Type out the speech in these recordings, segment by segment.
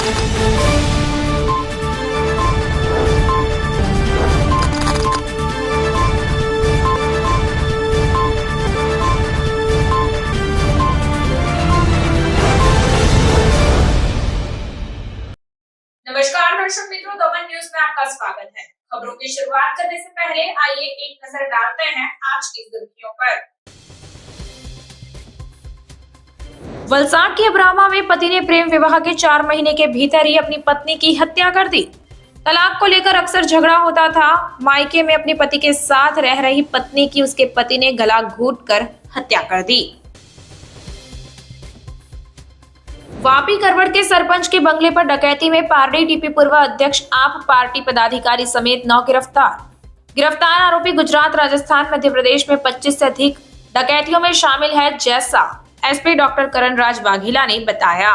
नमस्कार दर्शक मित्रों, दमन न्यूज में आपका स्वागत है। खबरों की शुरुआत करने से पहले आइए एक नजर डालते हैं आज की सुर्खियों पर। वलसाड के अब्रामा में पति ने प्रेम विवाह के 4 महीने के भीतर ही अपनी पत्नी की हत्या कर दी। तलाक को लेकर अक्सर झगड़ा होता था। मायके में अपने पति के साथ रह रही पत्नी की उसके पति ने गला घोंटकर हत्या कर दी। वापी करवड़ के सरपंच के बंगले पर डकैती में पारडी टीपी पूर्व अध्यक्ष आप पार्टी पदाधिकारी समेत 9 गिरफ्तार। गिरफ्तार आरोपी गुजरात, राजस्थान, मध्य प्रदेश में 25 से अधिक डकैतियों में शामिल है, जैसा एसपी डॉक्टर करणराज वाघेला ने बताया।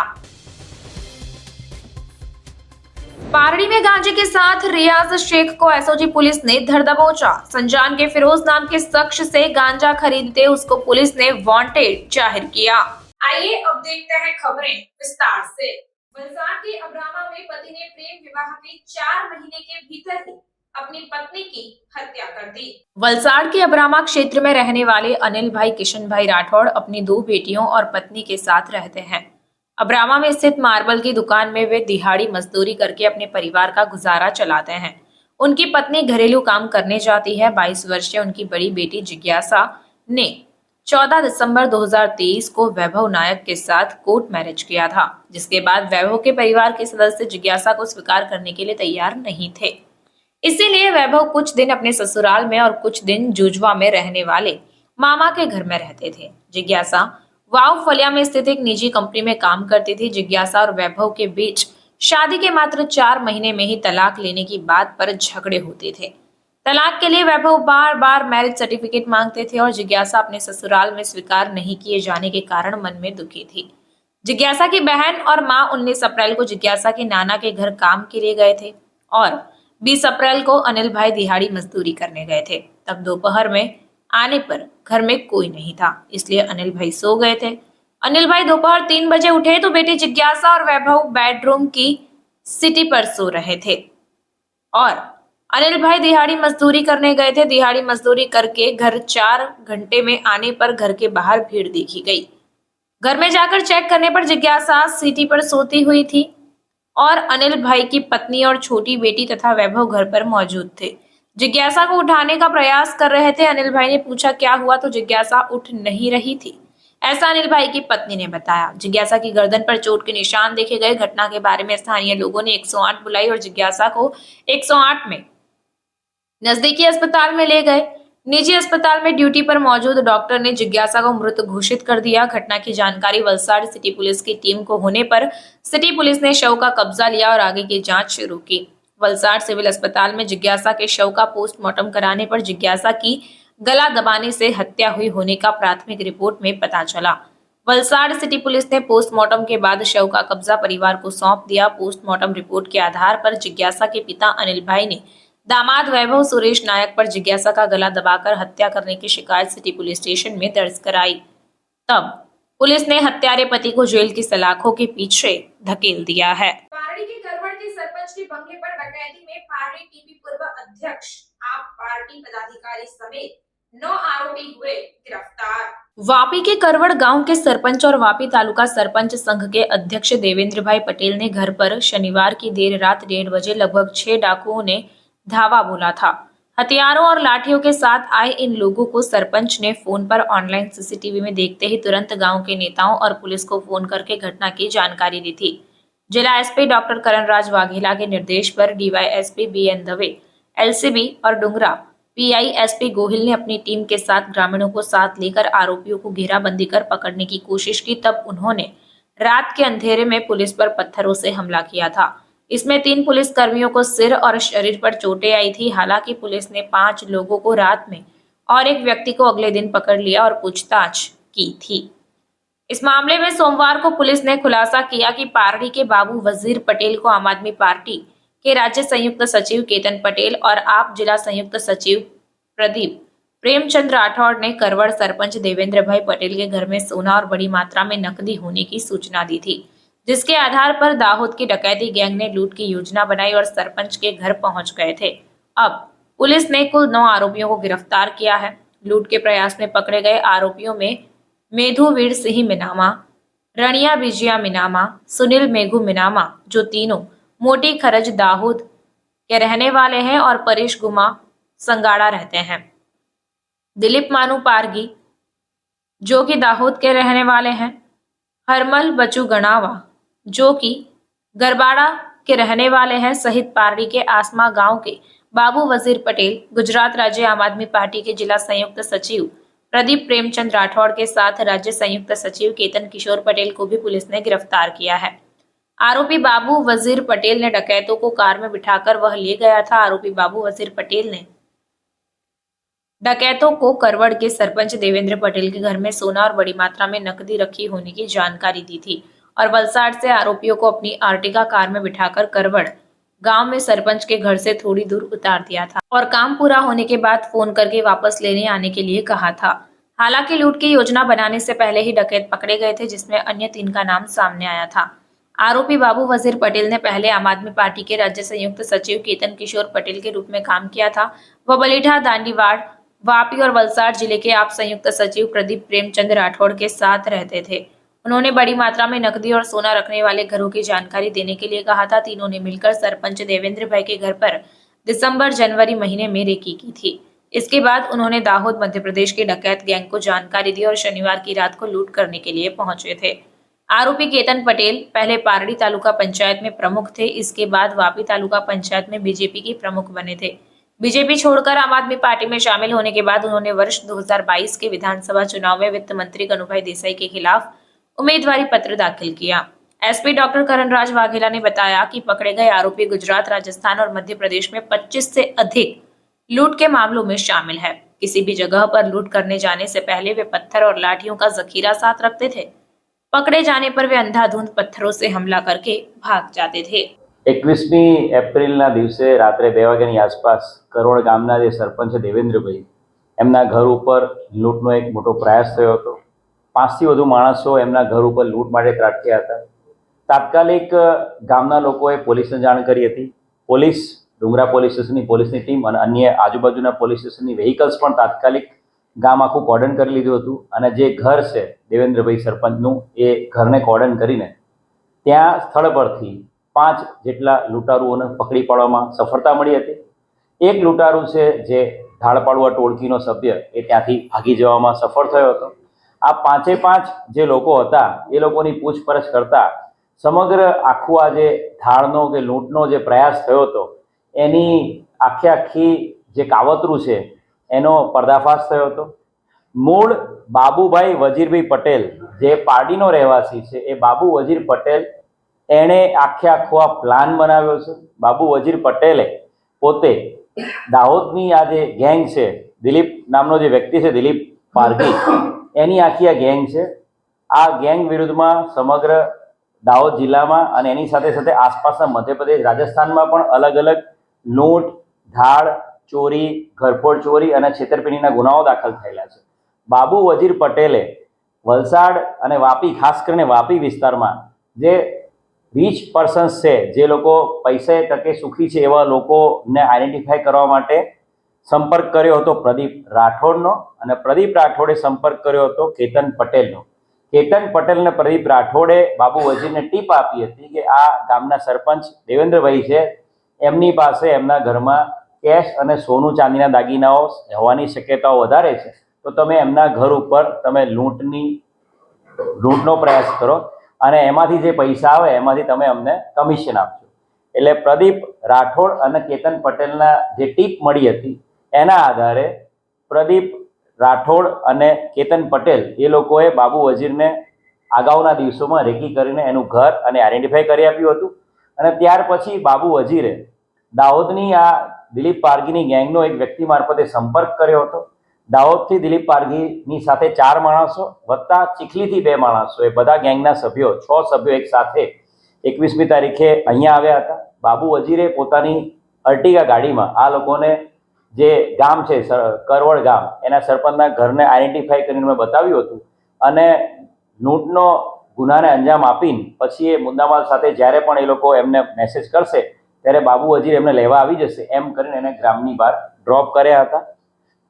पारडी में गांजे के साथ रियाज शेख को एसओजी पुलिस ने धर दबोचा। संजान के फिरोज नाम के शख्स से गांजा खरीदते उसको पुलिस ने वांटेड जाहिर किया। आइए अब देखते हैं खबरें विस्तार से। वलसाड के अब्रामा में पति ने प्रेम विवाह के 4 महीने के भीतर ही अपनी पत्नी की हत्या कर दी। वलसाड के अब्रामा क्षेत्र में रहने वाले अनिल भाई किशन भाई राठौड़ अपनी 2 बेटियों और पत्नी के साथ रहते हैं। अब्रामा में स्थित मार्बल की दुकान में वे दिहाड़ी मजदूरी करके अपने परिवार का गुजारा चलाते हैं। उनकी पत्नी घरेलू काम करने जाती है। 22 वर्षीय उनकी बड़ी बेटी जिज्ञासा ने 14 दिसंबर 2023 को वैभव नायक के साथ कोर्ट मैरिज किया था, जिसके बाद वैभव के परिवार के सदस्य जिज्ञासा को स्वीकार करने के लिए तैयार नहीं थे। इसीलिए वैभव कुछ दिन अपने ससुराल में और कुछ दिन जुजवा में रहने वाले मामा के घर में रहते थे। जिज्ञासा वाव फलिया में स्थित एक निजी कंपनी में काम करती थी। जिज्ञासा और वैभव के बीच शादी के मात्र 4 महीने में ही तलाक लेने की बात पर झगड़े होते थे। तलाक के लिए वैभव बार बार मैरिज सर्टिफिकेट मांगते थे और जिज्ञासा अपने ससुराल में स्वीकार नहीं किए जाने के कारण मन में दुखी थी। जिज्ञासा की बहन और मां 19 अप्रैल को जिज्ञासा के नाना के घर काम के लिए गए थे और 20 अप्रैल को अनिल भाई दिहाड़ी मजदूरी करने गए थे। तब दोपहर में आने पर घर में कोई नहीं था, इसलिए अनिल भाई सो गए थे। अनिल भाई दोपहर 3 बजे उठे तो बेटी जिज्ञासा और वैभव बेडरूम की सीटी पर सो रहे थे और अनिल भाई दिहाड़ी मजदूरी करने गए थे। दिहाड़ी मजदूरी करके घर 4 घंटे में आने पर घर के बाहर भीड़ देखी गई। घर में जाकर चेक करने पर जिज्ञासा सीटी पर सोती हुई थी और अनिल भाई की पत्नी और छोटी बेटी तथा वैभव घर पर मौजूद थे। जिज्ञासा को उठाने का प्रयास कर रहे थे। अनिल भाई ने पूछा क्या हुआ, तो जिज्ञासा उठ नहीं रही थी, ऐसा अनिल भाई की पत्नी ने बताया। जिज्ञासा की गर्दन पर चोट के निशान देखे गए। घटना के बारे में स्थानीय लोगों ने 108 बुलाई और जिज्ञासा को 108 में नजदीकी अस्पताल में ले गए। निजी अस्पताल में ड्यूटी पर मौजूद डॉक्टर ने जिज्ञासा को मृत घोषित कर दिया। घटना की जानकारी वलसाड सिटी पुलिस की टीम को होने पर सिटी पुलिस ने शव का कब्जा लिया और आगे की जांच शुरू की। वलसाड सिविल अस्पताल में जिज्ञासा के शव का पोस्टमार्टम कराने पर जिज्ञासा की गला दबाने से हत्या हुई होने का प्राथमिक रिपोर्ट में पता चला। वलसाड सिटी पुलिस ने पोस्टमार्टम के बाद शव का कब्जा परिवार को सौंप दिया। पोस्टमार्टम रिपोर्ट के आधार पर जिज्ञासा के पिता अनिल भाई ने दामाद वैभव सुरेश नायक पर जिज्ञासा का गला दबाकर हत्या करने की शिकायत सिटी पुलिस स्टेशन में दर्ज कराई। तब पुलिस ने हत्यारे पति को जेल की सलाखों के पीछे धकेल दिया है। पारडी के करवड़ के सरपंच के बंगले पर डकैती में पारडी टीपी पूर्व अध्यक्ष आप पार्टी पदाधिकारी समेत 9 आरोपी हुए गिरफ्तार। वापी के करवड़ गांव के सरपंच और वापी तालुका सरपंच संघ के अध्यक्ष देवेंद्र भाई पटेल ने घर पर शनिवार की देर रात 1:30 बजे लगभग 6 डाकुओं ने धावा बोला था। हथियारों और लाठियों के साथ आए इन लोगों को सरपंच ने फोन पर ऑनलाइन सीसीटीवी में देखते ही तुरंत गांव के नेताओं और पुलिस को फोन करके घटना की जानकारी दी थी। जिला एसपी डॉक्टर करणराज वाघेला के निर्देश पर डीवाईएसपी बीएन दवे, एलसीबी और डुंगरा पीआई एसपी गोहिल ने अपनी टीम के साथ ग्रामीणों को साथ लेकर आरोपियों को घेराबंदी कर पकड़ने की कोशिश की। तब उन्होंने रात के अंधेरे में पुलिस पर पत्थरों से हमला किया था। इसमें 3 पुलिस कर्मियों को सिर और शरीर पर चोटें आई थी। हालांकि पुलिस ने 5 लोगों को रात में और एक व्यक्ति को अगले दिन पकड़ लिया और पूछताछ की थी। इस मामले में सोमवार को पुलिस ने खुलासा किया कि पारडी के बाबू वजीर पटेल को आम आदमी पार्टी के राज्य संयुक्त सचिव केतन पटेल और आप जिला संयुक्त सचिव प्रदीप प्रेमचंद राठौड़ ने करवड़ सरपंच देवेंद्र भाई पटेल के घर में सोना और बड़ी मात्रा में नकदी होने की सूचना दी थी, जिसके आधार पर दाहोद की डकैती गैंग ने लूट की योजना बनाई और सरपंच के घर पहुंच गए थे। अब पुलिस ने कुल 9 आरोपियों को गिरफ्तार किया है। लूट के प्रयास में पकड़े गए आरोपियों में मेधु वीर सिंह मिनामा, रनिया बिजिया मिनामा, सुनील मेघू मिनामा, जो तीनों मोटी खरज दाहोद के रहने वाले हैं, और परेश गुमा संगाड़ा रहते हैं। दिलीप मानू पारगी, जो कि दाहोद के रहने वाले हैं। हरमल बचू गणावा, जो कि गरबाड़ा के रहने वाले हैं, सहित पारडी के आसमा गांव के बाबू वजीर पटेल, गुजरात राज्य आम आदमी पार्टी के जिला संयुक्त सचिव प्रदीप प्रेमचंद राठौड़ के साथ राज्य संयुक्त सचिव केतन किशोर पटेल को भी पुलिस ने गिरफ्तार किया है। आरोपी बाबू वजीर पटेल ने डकैतों को कार में बिठाकर वह ले गया था। आरोपी बाबू वजीर पटेल ने डकैतों को करवड़ के सरपंच देवेंद्र पटेल के घर में सोना और बड़ी मात्रा में नकदी रखी होने की जानकारी दी थी और वलसाड से आरोपियों को अपनी आर्टिगा कार में बिठाकर करवड़ गांव में सरपंच के घर से थोड़ी दूर उतार दिया था और काम पूरा होने के बाद फोन करके वापस लेने आने के लिए कहा था। हालांकि लूट की योजना बनाने से पहले ही डकैत पकड़े गए थे, जिसमें अन्य 3 का नाम सामने आया था। आरोपी बाबू वजीर पटेल ने पहले आम आदमी पार्टी के राज्य संयुक्त सचिव केतन किशोर पटेल के रूप में काम किया था। वह बलीढा, दांडीवाड़, वापी और वलसाड जिले के आप संयुक्त सचिव प्रदीप प्रेमचंद राठौड़ के साथ रहते थे। उन्होंने बड़ी मात्रा में नकदी और सोना रखने वाले घरों की जानकारी देने के लिए कहा था। तीनों ने मिलकर सरपंच देवेंद्र भाई के घर पर दिसंबर-जनवरी महीने में रेकी की थी। इसके बाद उन्होंने दाहोद मध्य प्रदेश के डकैत गैंग को जानकारी दी और शनिवार की रात को लूट करने के लिए पहुंचे थे। आरोपी केतन पटेल पहले पारडी तालुका पंचायत में प्रमुख थे, इसके बाद वापी तालुका पंचायत में बीजेपी के प्रमुख बने थे। बीजेपी छोड़कर आम आदमी पार्टी में शामिल होने के बाद उन्होंने वर्ष 2022 के विधानसभा चुनाव में वित्त मंत्री कनुभाई देसाई के खिलाफ उम्मीदवारी पत्र दाखिल किया। एसपी डॉक्टर करणराज वाघेला ने बताया कि पकड़े गए आरोपी गुजरात, राजस्थान और मध्य प्रदेश में 25 से अधिक लूट के मामलों में शामिल है। किसी भी जगह पर लूट करने जाने से पहले वे पत्थर और लाठियों का जखीरा साथ रखते थे। पकड़े जाने पर वे अंधाधुंध पत्थरों से हमला करके भाग जाते थे। 21મી એપ્રિલના દિવસે રાત્રે 2 વાગ્યાની આસપાસ કરોડ ગામના જે સરપંચ દેવેન્દ્રભાઈ એમના ઘર ઉપર લૂંટનો એક મોટો પ્રયાસ થયો હતો। 5થી વધુ માણસો એમના ઘર ઉપર લૂંટ માટે ત્રાટક્યા હતા। તાત્કાલિક ગામના લોકોએ પોલીસને જાણ કરી હતી। પોલીસ, ડુંગરા પોલીસ સ્ટેશનની પોલીસની ટીમ અને અન્ય આજુબાજુના પોલીસ સ્ટેશનની વ્હીકલ્સ પણ તાત્કાલિક ગામ આખું કોર્ડન કરી લીધું હતું અને જે ઘર છે દેવેન્દ્રભાઈ સરપંચનું એ ઘરને કોર્ડન કરીને ત્યાં સ્થળ પરથી 5 જેટલા લૂંટારુઓને પકડી પાડવામાં સફળતા મળી હતી। એક લૂંટારુ છે જે ધાડપાડુઆ ટોળકીનો સભ્ય એ ત્યાંથી ભાગી જવામાં સફળ થયો હતો। આ 5 જે લોકો હતા એ લોકોની પૂછપરછ કરતા સમગ્ર આખું આ જે ધાડનો કે લૂંટનો જે પ્રયાસ થયો હતો એની આખી જે કાવતરું છે એનો પર્દાફાશ થયો હતો। મૂળ બાબુભાઈ વજીરભાઈ પટેલ જે પારડીનો રહેવાસી છે એ બાબુ વજીર પટેલ એણે આખો આ પ્લાન બનાવ્યો છે। બાબુ વજીર પટેલે પોતે દાહોદની આ જે ગેંગ છે, દિલીપ નામનો જે વ્યક્તિ છે, દિલીપ પારગી, એની આખી આ ગેંગ છે। આ ગેંગ વિરુદ્ધમાં સમગ્ર દાહોદ જિલ્લામાં અને એની સાથે સાથે આસપાસના મધ્યપ્રદેશ, રાજસ્થાનમાં પણ અલગ અલગ લૂંટ, ધાડ, ચોરી, ઘરફોડ ચોરી અને છેતરપિંડીના ગુનાઓ દાખલ થયેલા છે। બાબુ વજીર પટેલે વલસાડ અને વાપી, ખાસ કરીને વાપી વિસ્તારમાં જે રીચ પર્સન્સ છે, જે લોકો પૈસે ટકે સુખી છે એવા લોકોને આઈડેન્ટિફાઈ કરવા માટે સંપર્ક કર્યો હતો પ્રદીપ રાઠોડનો અને પ્રદીપ રાઠોડે સંપર્ક કર્યો હતો કેતન પટેલનો। કેતન પટેલ અને પ્રદીપ રાઠોડે બાબુ વજીરને ટીપ આપી હતી કે આ ગામના સરપંચ દેવેન્દ્રભાઈ છે, એમની પાસે એમના ઘરમાં કેશ અને સોનું ચાંદીના દાગીનાઓ હોવાની શક્યતાઓ વધારે છે, તો તમે એમના ઘર ઉપર તમે લૂંટનો પ્રયાસ કરો અને એમાંથી જે પૈસા આવે એમાંથી તમે અમને કમિશન આપજો। એટલે પ્રદીપ રાઠોડ અને કેતન પટેલના જે ટીપ મળી હતી એના આધારે પ્રદીપ રાઠોડ અને કેતન પટેલ એ લોકોએ બાબુ વજીરને અગાઉના દિવસોમાં રેકી કરીને એનું ઘર અને આઈડેન્ટિફાઈ કરી આપ્યું હતું અને ત્યાર પછી બાબુ વજીરે દાહોદની આ દિલીપ પારગીની ગેંગનો એક વ્યક્તિ મારફતે સંપર્ક કર્યો હતો। દાહોદથી દિલીપ પારગીની સાથે 4 માણસો વત્તા ચીખલીથી 2 માણસો, એ બધા ગેંગના સભ્યો 6 સભ્યો એક સાથે 21મી તારીખે અહીંયા આવ્યા હતા। બાબુ વજીરે પોતાની અર્ટિગા ગાડીમાં આ લોકોને જે ગામ છે કરવડ ગામ એના સરપંચના ઘરને આઈડેન્ટિફાઈ કરીને મેં બતાવ્યું હતું અને લૂંટનો ગુનાને અંજામ આપીને પછી એ મુદ્દામાલ સાથે જ્યારે પણ એ લોકો એમને મેસેજ કરશે ત્યારે બાબુ વજીર એમને લેવા આવી જશે એમ કરીને એને ગ્રામની બહાર ડ્રોપ કર્યા હતા.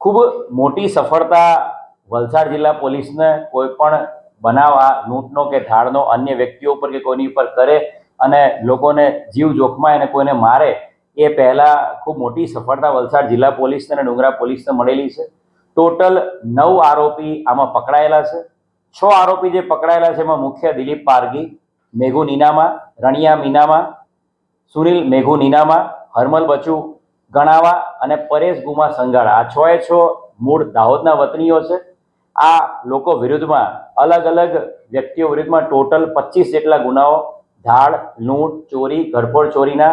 ખૂબ મોટી સફળતા વલસાડ જિલ્લા પોલીસને કોઈ પણ બનાવ આ લૂંટનો કે ધાડનો અન્ય વ્યક્તિઓ પર કે કોઈની ઉપર કરે અને લોકોને જીવ જોખમાય અને કોઈને મારે એ પહેલાં ખૂબ મોટી સફળતા વલસાડ જિલ્લા પોલીસને અને ડુંગરા પોલીસને મળેલી છે. ટોટલ 9 આરોપી આમાં પકડાયેલા છે. 6 આરોપી જે પકડાયેલા છે એમાં મુખ્ય દિલીપ પારગી, મેઘુ નીનામા, રણિયા મીનામા, સુનિલ મેઘુ નીનામા, હરમલ બચુ ગણાવા અને પરેશ ગુમા સંગાળા. આ 6 એ 6 મૂળ દાહોદના વતનીઓ છે. આ લોકો વિરુદ્ધમાં અલગ અલગ વ્યક્તિઓ વિરુદ્ધમાં ટોટલ 25 જેટલા ગુનાઓ ધાડ, લૂંટ, ચોરી, ઘરફોડ ચોરીના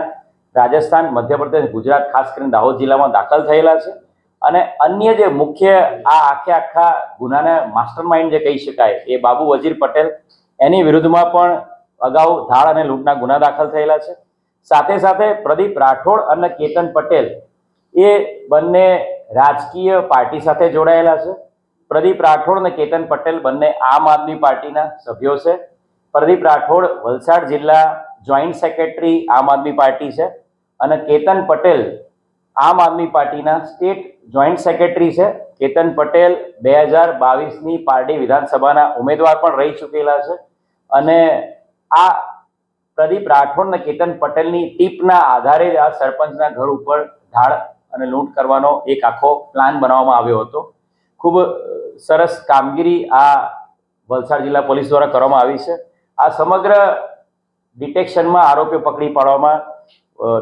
રાજસ્થાન, મધ્યપ્રદેશ, ગુજરાત, ખાસ કરીને દાહોદ જિલ્લામાં દાખલ થયેલા છે. અને અન્ય જે મુખ્ય આ આખા ગુનાના માસ્ટર માઇન્ડ જે કહી શકાય એ બાબુ વજીર પટેલ, એની વિરુદ્ધમાં પણ અગાઉ ધાડ અને લૂંટના ગુના દાખલ થયેલા છે. સાથે સાથે પ્રદીપ રાઠોડ અને કેતન પટેલ એ બંને રાજકીય પાર્ટી સાથે જોડાયેલા છે. પ્રદીપ રાઠોડ અને કેતન પટેલ બંને આમ આદમી પાર્ટીના સભ્યો છે. પ્રદીપ રાઠોડ વલસાડ જિલ્લા જોઈન્ટ સેક્રેટરી આમ આદમી પાર્ટી છે અને કેતન પટેલ આમ આદમી પાર્ટીના સ્ટેટ જોઈન્ટ સેક્રેટરી છે. કેતન પટેલ 2022ની પારડી વિધાનસભાના ઉમેદવાર પણ રહી ચૂકેલા છે અને આ પ્રદીપ રાઠોડ અને કેતન પટેલની ટીપના આધારે જ આ સરપંચના ઘર ઉપર ધાડ અને લૂંટ કરવાનો એક આખો પ્લાન બનાવવામાં આવ્યો હતો. ખૂબ સરસ કામગીરી આ વલસાડ જિલ્લા પોલીસ દ્વારા કરવામાં આવી છે. આ સમગ્ર ડિટેક્શનમાં આરોપીઓ પકડી પાડવામાં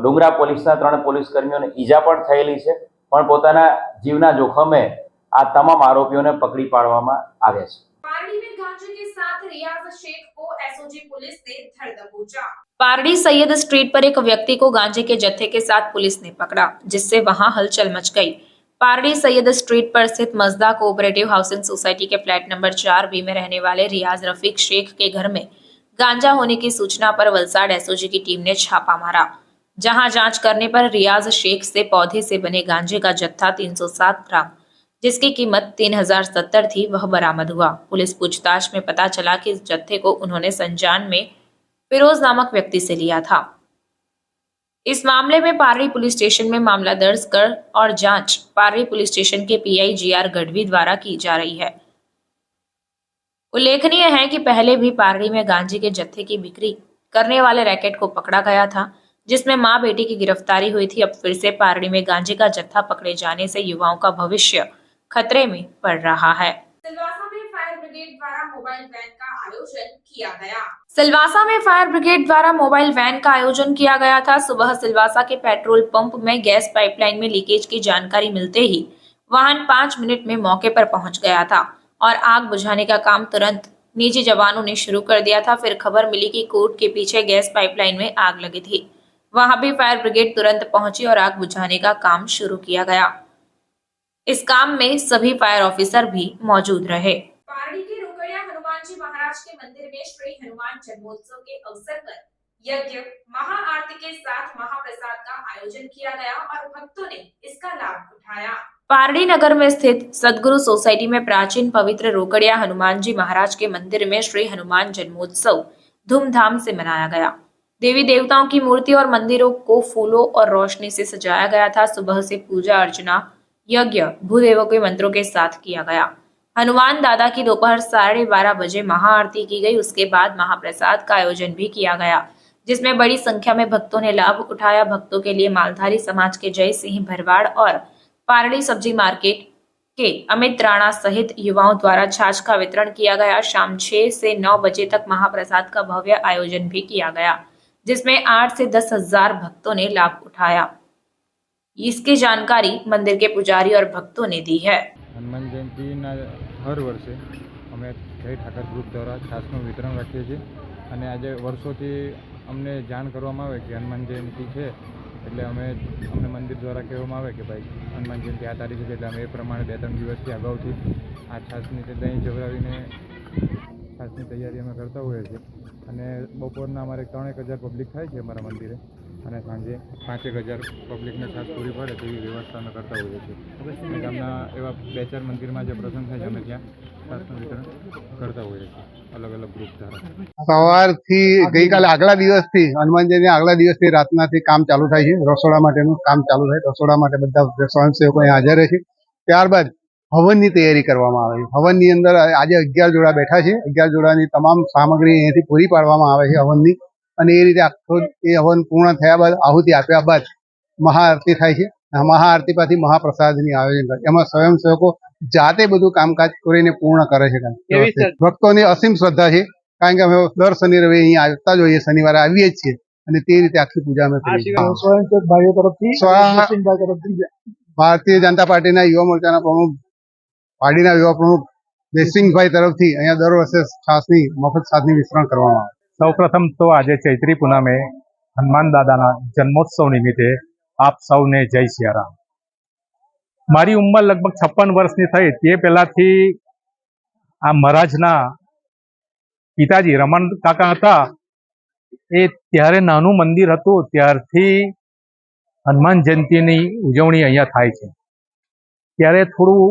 ડુંગરા પોલીસના 3 પોલીસ કર્મીઓને ઈજા પણ થયેલી છે, પણ પોતાના જીવના જોખમે આ તમામ आरोपियों पकड़ी पाड़वामा आवे छे। पारडी में गांजे के साथ रियाज शेख को एसओजी पुलिस ने धर दबोचा। पारडी सैयद स्ट्रीट पर एक व्यक्ति को गांजे के जत्थे के साथ पुलिस ने पकड़ा, जिससे वहां हलचल मच गई। पारडी सैयद स्ट्रीट पर स्थित मजदा कोऑपरेटिव हाउसिंग सोसाइटी के फ्लैट नंबर 4B में रहने वाले रियाज रफीक शेख के घर में गांजा होने की सूचना पर वलसाड एसओजी की टीम ने छापा मारा, जहां जांच करने पर रियाज शेख से पौधे से बने गांजे का जत्था 307 ग्राम, जिसकी कीमत 3070 थी, वह बरामद हुआ। पुलिस पूछताछ में पता चला कि इस जत्थे को उन्होंने संजान में फिरोज नामक व्यक्ति से लिया था। इस मामले में पारडी पुलिस स्टेशन में मामला दर्ज कर और जांच पारडी पुलिस स्टेशन के पीआई जीआर गढ़वी द्वारा की जा रही है। उल्लेखनीय है कि पहले भी पारडी में गांजे के जत्थे की बिक्री करने वाले रैकेट को पकड़ा गया था, जिसमें मां बेटी की गिरफ्तारी हुई थी। अब फिर से पारडी में गांजे का जत्था पकड़े जाने से युवाओं का भविष्य खतरे में पड़ रहा है। सिलवासा में फायर ब्रिगेड द्वारा मोबाइल वैन का आयोजन किया गया। सिलवासा में फायर ब्रिगेड द्वारा मोबाइल वैन का आयोजन किया गया था। सुबह सिलवासा के पेट्रोल पंप में गैस पाइपलाइन में लीकेज की जानकारी मिलते ही वाहन 5 मिनट में मौके पर पहुंच गया था और आग बुझाने का काम तुरंत निजी जवानों ने शुरू कर दिया था। फिर खबर मिली कि कोर्ट के पीछे गैस पाइपलाइन में आग लगी थी। वहां भी फायर ब्रिगेड तुरंत पहुंची और आग बुझाने का काम शुरू किया गया। इस काम में सभी फायर ऑफिसर भी मौजूद रहे। पारडी के रोकड़िया हनुमान जी महाराज के मंदिर में श्री हनुमान जन्मोत्सव के अवसर पर यज्ञ महाआरती के साथ महाप्रसाद का आयोजन किया गया और भक्तों ने इसका लाभ उठाया। पारडी नगर में स्थित सदगुरु सोसाइटी में प्राचीन पवित्र रोकड़िया हनुमान जी महाराज के मंदिर में श्री हनुमान जन्मोत्सव धूमधाम से मनाया गया। देवी देवताओं की मूर्ति और मंदिरों को फूलों और रोशनी से सजाया गया था। सुबह से पूजा अर्चना यज्ञ भूदेवों के मंत्रों के साथ किया गया। हनुमान दादा की दोपहर 12:30 बजे महाआरती की गई। उसके बाद महाप्रसाद का आयोजन भी किया गया, जिसमें बड़ी संख्या में भक्तों ने लाभ उठाया। भक्तों के लिए मालधारी समाज के जय सिंह भरवाड़ और पारडी सब्जी मार्केट के अमित राणा सहित युवाओं द्वारा छाछ का वितरण किया गया। शाम 6 से 9 बजे तक महाप्रसाद का भव्य आयोजन भी किया गया, जिसमें 8 से 10 हजार भक्तों ने लाभ उठाया। इसकी जानकारी मंदिर के पुजारी और भक्तों ने दी है। हनुमान जयंतीना हर वर्षे अमे जय ठाकर ग्रुप द्वारा छासનું વિતરણ રાખીએ છીએ અને આજે વર્ષોથી અમને જાણ કરવામાં આવે કે હનુમાન જયંતી છે એટલે અમને મંદિર દ્વારા કહેવામાં આવે કે ભાઈ હનુમાન જયંતી આ તારીખે છે, એટલે અમે એ પ્રમાણે 2-3 દિવસથી અગાઉથી આ છાસની દહીં જવરાવીને છાસની તૈયારી અમે કરતા હોઈએ છીએ અને બપોરના અમારે 3-1 હજાર પબ્લિક થાય છે અમારા મંદિરે અને સાંજે 5-1 હજાર પબ્લિકને છાસ પૂરી પડે તેવી વ્યવસ્થા અમે કરતા હોઈએ છીએ। ગામના એવા 2-4 મંદિરમાં જે પ્રસંગ થાય છે અમે ત્યાં છાસનું વિતરણ કરતા હોઈએ છીએ અલગ અલગ ગ્રુપ દ્વારા. સવારથી ગઈકાલે આગલા દિવસથી હનુમાન જયંતિના આગલા દિવસથી રાતનાથી કામ ચાલુ થાય છે. રસોડા માટેનું કામ ચાલુ થાય. રસોડા માટે બધા સ્વયંસેવકો અહીં હાજર રહે છે. ત્યારબાદ હવનની તૈયારી કરવામાં આવે છે. હવનની અંદર આજે 11 જોડા બેઠા છે. 11 જોડાની તમામ સામગ્રી અહીંયાથી પૂરી પાડવામાં આવે છે હવનની, અને એ રીતે આખો એ હવન પૂર્ણ થયા બાદ આહુતિ આપ્યા બાદ મહાઆરતી થાય છે. મહાઆરતી પછી મહાપ્રસાદની આયોજન થાય. એમાં સ્વયંસેવકો જાતે બધું કામકાજ કરીને પૂર્ણ કરે છે. ભક્તોની અસીમ શ્રદ્ધા છે, કારણ કે અમે દર શનિ રવિ અહીંયા આવતા જ હોઈએ, શનિવારે આવીએ જ છીએ, અને તે રીતે આખી પૂજા અમે કરીએ છીએ. સ્વયંસેવક ભાઈઓ તરફથી ભારતીય જનતા પાર્ટીના યુવા મોરચાના પ્રમુખ, પાર્ટીના યુવા પ્રમુખ જયસિંહભાઈ તરફથી અહીંયા દર વર્ષે છાસની મફત છાસની વિતરણ કરવામાં આવે. સૌપ્રથમ તો આજે ચૈત્રી પૂનમે હનુમાન દાદાના જન્મોત્સવ નિમિત્તે આપ સૌને જય સિયારામ. મારી ઉંમર લગભગ 56 વર્ષની થઈ તે પહેલાથી આ મહારાજના પિતાજી રમણ કાકા હતા, એ ત્યારે નાનું મંદિર હતું, ત્યારથી હનુમાન જયંતિની ઉજવણી અહીંયા થાય છે. ત્યારે થોડું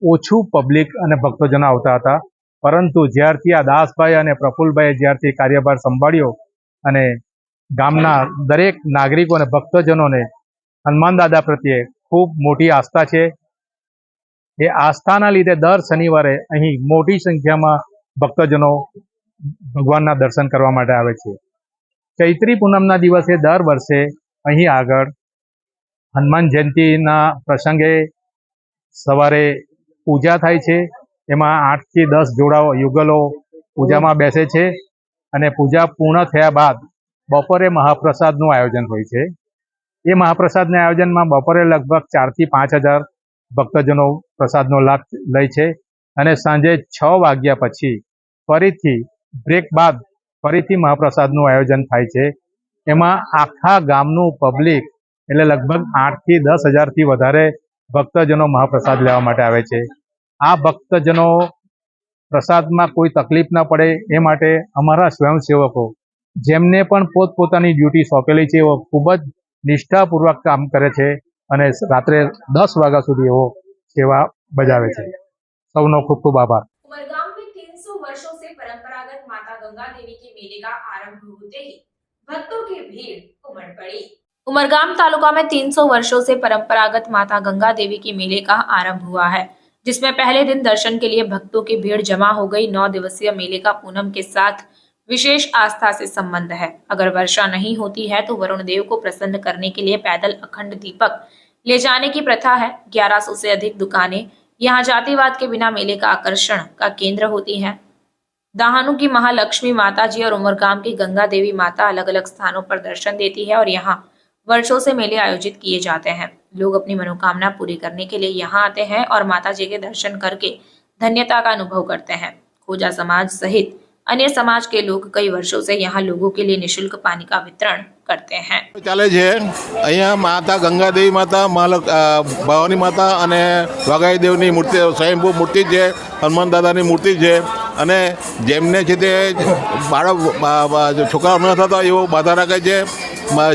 ઓછું પબ્લિક અને ભક્તજનો આવતા હતા, પરંતુ જ્યારથી આ દાસભાઈ અને પ્રફુલ્લભાઈએ જ્યારથી કાર્યભાર સંભાળ્યો અને ગામના દરેક નાગરિકો અને ભક્તજનોને હનુમાન દાદા પ્રત્યે ખૂબ મોટી આસ્થા છે. એ આસ્થાના લીધે દર શનિવારે અહીં મોટી સંખ્યામાં ભક્તજનો ભગવાનના દર્શન કરવા માટે આવે છે. ચૈત્રી પૂનમના દિવસે દર વર્ષે અહીં આગળ હનુમાન જયંતિના પ્રસંગે સવારે પૂજા થાય છે. એમાં 8 થી 10 જોડાઓ યુગલો પૂજામાં બેસે છે, અને પૂજા પૂર્ણ થયા બાદ બપોરે મહાપ્રસાદનું આયોજન હોય છે. એ મહાપ્રસાદના આયોજનમાં બપોરે લગભગ 4 થી 5 હજાર ભક્તજનો પ્રસાદનો લાભ લે છે, અને સાંજે 6 વાગ્યા પછી ફરીથી બ્રેક બાદ ફરીથી મહાપ્રસાદનું આયોજન થાય છે. એમાં આખા ગામનું પબ્લિક એટલે લગભગ 8 થી 10 હજારથી વધારે ભક્તજનો મહાપ્રસાદ લેવા માટે આવે છે. આ ભક્તજનો પ્રસાદમાં કોઈ તકલીફ ન પડે એ માટે અમારા સ્વયંસેવકો, જેમને પણ પોતપોતાની ડ્યુટી સોંપેલી છે, એઓ ખૂબ જ નિષ્ઠાપૂર્વક કામ કરે છે, અને રાત્રે 10 વાગ્યા સુધી એવો સેવા બજાવે છે. સૌનો ખૂબ ખૂબ આભાર. उमरगाम में 300 वर्षों से परंपरागत माता गंगा देवी के मेले का आरंभ होते ही भक्तों की भीड़ उमड़ पड़ी। उमरगाम तालुका में 300 वर्षों से परंपरागत माता गंगा देवी के मेले का आरंभ हुआ है, जिसमें पहले दिन दर्शन के लिए भक्तों की भीड़ जमा हो गई। 9 दिवसीय मेले का पूनम के साथ विशेष आस्था से संबंध है। अगर वर्षा नहीं होती है तो वरुण देव को प्रसन्न करने के लिए पैदल अखंड दीपक ले जाने की प्रथा है। 1100 से अधिक दुकानें यहाँ जातिवाद के बिना मेले का आकर्षण का केंद्र होती हैं। दाहानू की महालक्ष्मी माता जी और उमरगाम की गंगा देवी माता अलग अलग स्थानों पर दर्शन देती है, और यहाँ वर्षों से मेले आयोजित किए जाते हैं। लोग अपनी मनोकामना पूरी करने के लिए यहाँ आते हैं और माता जी के दर्शन करके धन्यता का अनुभव करते हैं। खोजा समाज सहित अन्य समाज के लोग कई वर्षों से यहाँ लोगों के लिए निशुल्क पानी का वितरण करते हैं। ચાલે છે અહીંયા માતા ગંગાદેવી માતા ભવાની માતા અને વાઘાઈ દેવની મૂર્તિ સ્વયંભૂ મૂર્તિ છે, હનુમાન દાદાની મૂર્તિ છે, અને જેમને છે તે બાળક છોકરાઓ ન થતા એવો બાધા રાખે છે.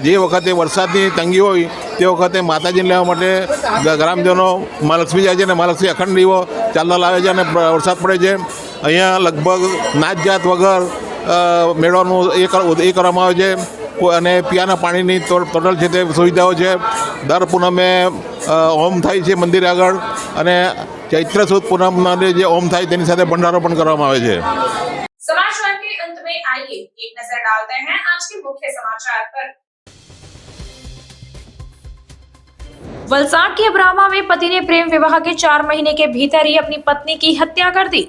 જે વખતે વરસાદની તંગી હોય તે વખતે માતાજીને લેવા માટે ગ્રામજનો મહાલક્ષ્મી જાય છે, અને મહાલક્ષ્મી અખંડ દીવો ચાલતા લાવે છે, અને વરસાદ પડે છે. અહીંયા લગભગ નાત જાત વગર મેળવાનું એ કરવામાં આવે છે, અને પીવાના પાણીની ટોટલ છે તે સુવિધાઓ છે. દર પૂનમે હોમ થાય છે મંદિર આગળ, અને ચૈત્ર સુદ પૂનમના જે હોમ થાય તેની સાથે ભંડારો પણ કરવામાં આવે છે. समाचार के अंत में आइए एक नजर डालते हैं आज के मुख्य समाचार पर। वलसाड के अब्रामा में पति ने प्रेम विवाह के 4 महीने के भीतर ही अपनी पत्नी की हत्या कर दी।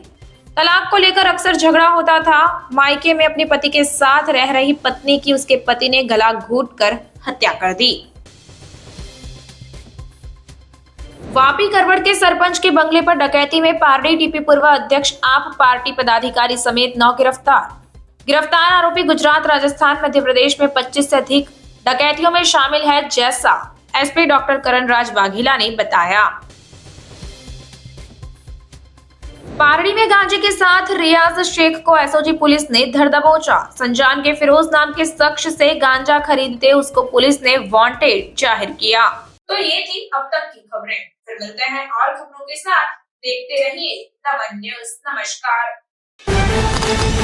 तलाक को लेकर अक्सर झगड़ा होता था। मायके में अपने पति के साथ रह रही पत्नी की उसके पति ने गला घोंटकर हत्या कर दी। वापी करवड़ के सरपंच के बंगले पर डकैती में पारडी टीपी पूर्व अध्यक्ष आप पार्टी पदाधिकारी समेत 9 गिरफ्तार। गिरफ्तार आरोपी गुजरात, राजस्थान, मध्य प्रदेश में 25 से अधिक डकैतियों में शामिल है, जैसा एसपी डॉक्टर करण राज वाघेला ने बताया। पारडी में गांजे के साथ रियाज शेख को एसओजी पुलिस ने धर दबोचा। संजान के फिरोज नाम के शख्स से गांजा खरीदते उसको पुलिस ने वांटेड जाहिर किया। तो ये थी अब तक की खबरें। फिर मिलते हैं और खबरों के साथ। देखते रहिए नमन न्यूज। नमस्कार।